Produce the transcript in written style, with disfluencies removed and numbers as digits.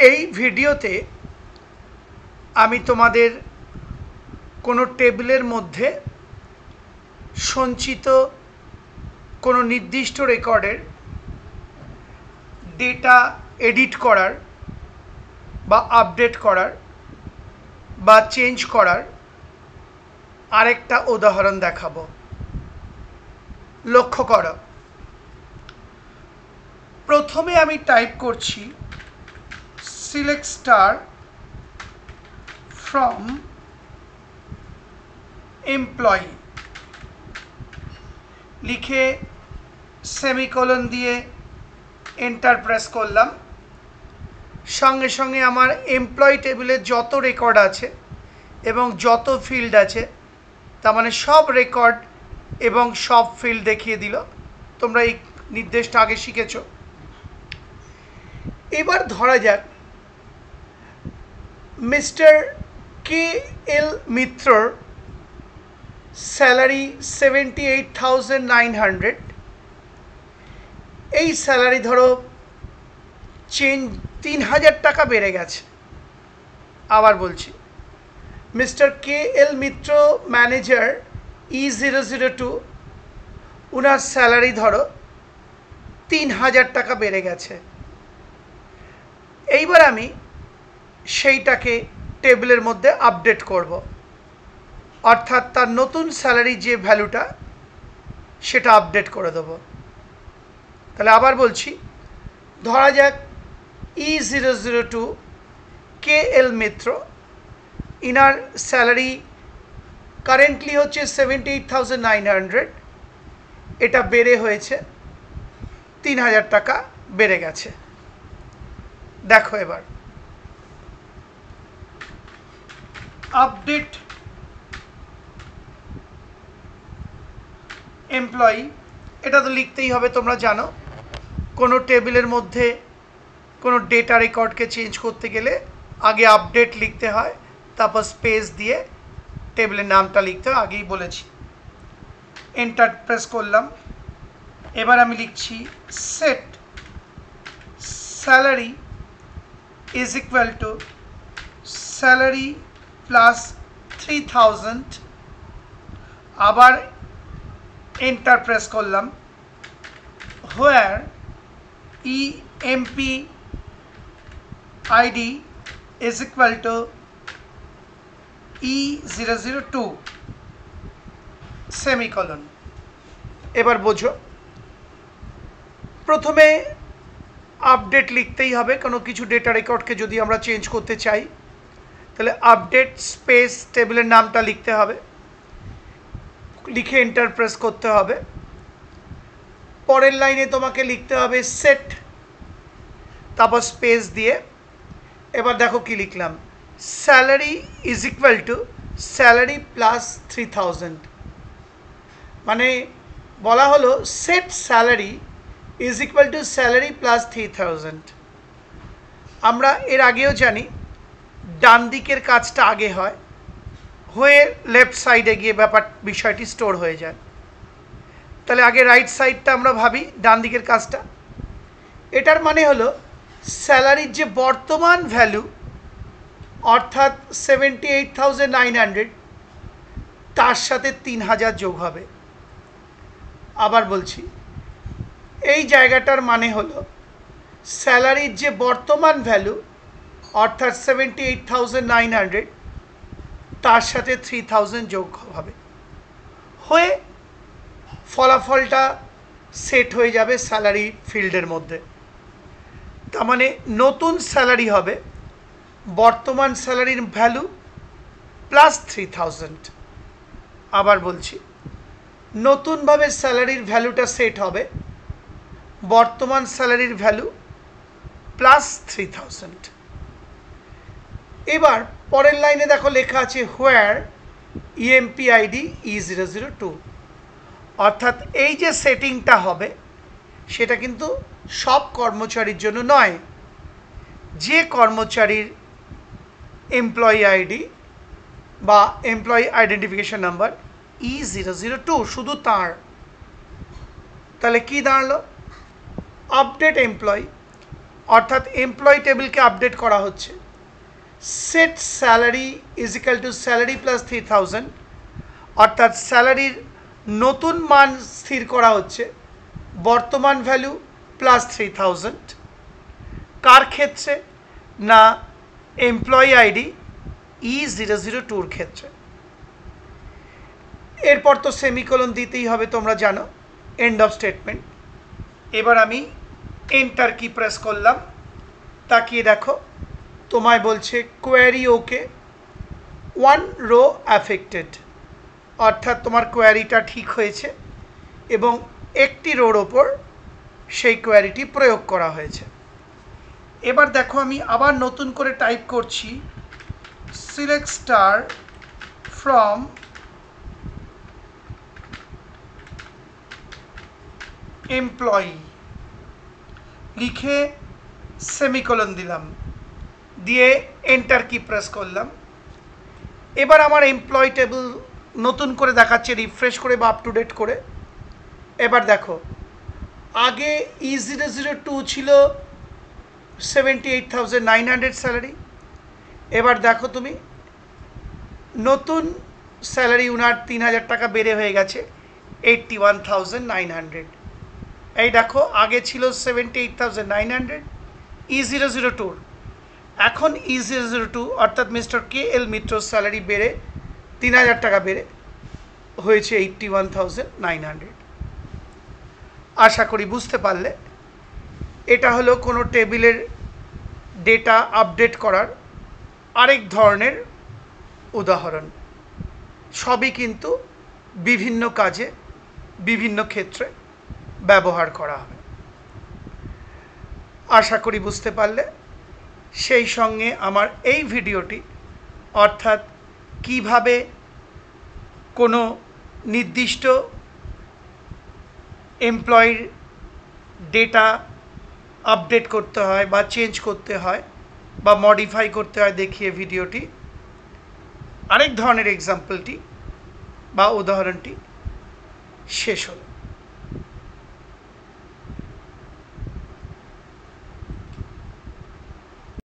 এই ভিডিওতে আমি তোমাদের কোনো টেবিলের মধ্যে সঞ্চিত কোনো নির্দিষ্ট রেকর্ডের ডেটা এডিট করার বা আপডেট করার বা চেঞ্জ করার আরেকটা উদাহরণ দেখাবো। লক্ষ্য করো, প্রথমে আমি টাইপ করছি সিলেক্ট স্টার ফ্রম এমপ্লয়ি, লিখে সেমিকোলন দিয়ে এন্টার প্রেস করলাম। সঙ্গে সঙ্গে আমার এমপ্লয়ি টেবিলে যত রেকর্ড আছে এবং যত ফিল্ড আছে, তার মানে সব রেকর্ড এবং সব ফিল্ড দেখিয়ে দিল। তোমরা এই নির্দেশটা আগে শিখেছ। এবার ধরা যাক মিস্টার কে এল মিত্রর স্যালারি 78,900। এই স্যালারি ধরো 3,000 টাকা বেড়ে গেছে। আবার বলছি, মিস্টার কে এল মিত্র ম্যানেজার E002, উনার স্যালারি ধরো 3,000 টাকা বেড়ে গেছে। এইবার আমি সেইটাকে টেবিলের মধ্যে আপডেট করব, অর্থাৎ তার নতুন স্যালারি যে ভ্যালুটা সেটা আপডেট করে দেবো। তাহলে আবার বলছি, ধরা যাক E002 কে এল মিত্র, ইনার স্যালারি কারেন্টলি হচ্ছে 78,900, এটা বেড়ে হয়েছে 3,000 টাকা বেড়ে গেছে। দেখো এবার আপডেট এমপ্লয়ি, এটা তো লিখতেই হবে। তোমরা জানো কোনো টেবিলের মধ্যে কোনো ডেটা রেকর্ডকে চেঞ্জ করতে গেলে আগে আপডেট লিখতে হয়, তারপর স্পেস দিয়ে টেবিলের নামটা লিখতে হয়, আগেই বলেছি। এন্টার প্রেস করলাম। এবার আমি লিখছি set salary is equal to salary plus 3,000। আবার এন্টার প্রেস করলাম। হোয়ার EMP ID is equal to E002 semicolon. এবার বোঝো, প্রথমে আপডেট লিখতেই হবে। কোনো কিছু ডেটা রেকর্ডকে যদি আমরা চেঞ্জ করতে চাই, তাহলে আপডেট স্পেস টেবিলের নামটা লিখতে হবে, লিখে এন্টার প্রেস করতে হবে। পরের লাইনে তোমাকে লিখতে হবে সেট, তারপর স্পেস দিয়ে। এবার দেখো কি লিখলাম, salary is equal to salary plus 3,000। মানে বলা হলো set salary is equal to salary plus 3,000। আমরা এর আগেও জানি ডান দিকের কাজটা আগে হয়, হয়ে লেফট সাইডে গিয়ে বিষয়টি স্টোর হয়ে যায়। তাহলে আগে রাইট সাইডটা আমরা ভাবি, ডান দিকের কাজটা। এটার মানে হলো স্যালারির যে বর্তমান ভ্যালু, অর্থাৎ 78,900, তার সাথে 3,000 যোগ হবে। আবার বলছি, এই জায়গাটার মানে হলো স্যালারির যে বর্তমান ভ্যালু, অর্থাৎ 78,900, তার সাথে 3,000 যোগ হবে, হয়ে ফলাফলটা সেট হয়ে যাবে স্যালারি ফিল্ডের মধ্যে। তার মানে নতুন স্যালারি হবে বর্তমান স্যালারির ভ্যালু প্লাস 3,000। আবার বলছি, নতুনভাবে স্যালারির ভ্যালুটা সেট হবে বর্তমান স্যালারির ভ্যালু প্লাস 3,000। এবার পরের লাইনে দেখো লেখা আছে হোয়ার EMP ID E002, অর্থাৎ এই যে সেটিংটা হবে সেটা কিন্তু সব কর্মচারীর জন্য নয়। যে কর্মচারীর এমপ্লয়ি আইডি বা এমপ্লয়ি আইডেন্টিফিকেশন নাম্বার E002 শুধু তার। তাহলে কি দাঁড়ালো, আপডেট এমপ্লয়ি, অর্থাৎ এমপ্লয়ি টেবিলকে আপডেট করা হচ্ছে। Set salary is equal to salary plus 3000, অর্থাৎ স্যালারির নতুন মান স্থির করা হচ্ছে বর্তমান ভ্যালু প্লাস 3000। কার ক্ষেত্রে? না এমপ্লয়ি আইডি E002 ক্ষেত্রে। এরপর তো সেমিকোলন দিতেই হবে, তোমরা জানো, এন্ড অফ স্টেটমেন্ট। এবার আমি এন্টার কি প্রেস করলাম, তাকিয়ে দেখো তোমায় বলছে কোয়ারি ওকে, 1 রো অ্যাফেক্টেড, অর্থাৎ তোমার কোয়ারিটা ঠিক হয়েছে এবং একটি রোর ওপর সেই কোয়ারিটি প্রয়োগ করা হয়েছে। এবার দেখো আমি আবার নতুন করে টাইপ করছি সিলেক্ট স্টার ফ্রম এমপ্লয়ি লিখে সেমিকোলন দিলাম, দিয়ে এন্টার কি প্রেস করলাম। এবার আমার এমপ্লয়ি টেবিল নতুন করে দেখাচ্ছে, রিফ্রেশ করে বা আপ টু ডেট করে। এবার দেখো আগে E002 ছিল 78,900 স্যালারি, এবার দেখো তুমি নতুন স্যালারি উনার 3000 টাকা বেড়ে হয়ে গেছে 81,900। এই দেখো আগে ছিল 78,900 E002, এখন E002 অর্থাৎ মিস্টার KL মিত্রর স্যালারি বেড়ে 3000 টাকা বেড়ে হয়েছে 81,900। আশা করি বুঝতে পারলে। এটা হলো কোনো টেবিলের ডেটা আপডেট করার আরেক ধরনের উদাহরণ। সবই কিন্তু বিভিন্ন কাজে বিভিন্ন ক্ষেত্রে ব্যবহার করা হবে। আশা করি বুঝতে পারলে। সেই সঙ্গে আমার এই ভিডিওটি, অর্থাৎ কিভাবে কোনো নির্দিষ্ট এমপ্লয়ির ডেটা আপডেট করতে হয় বা চেঞ্জ করতে হয় বা মডিফাই করতে হয় দেখিয়ে ভিডিওটি আরেক ধরনের এক্সাম্পলটি বা উদাহরণটি শেষ হলো।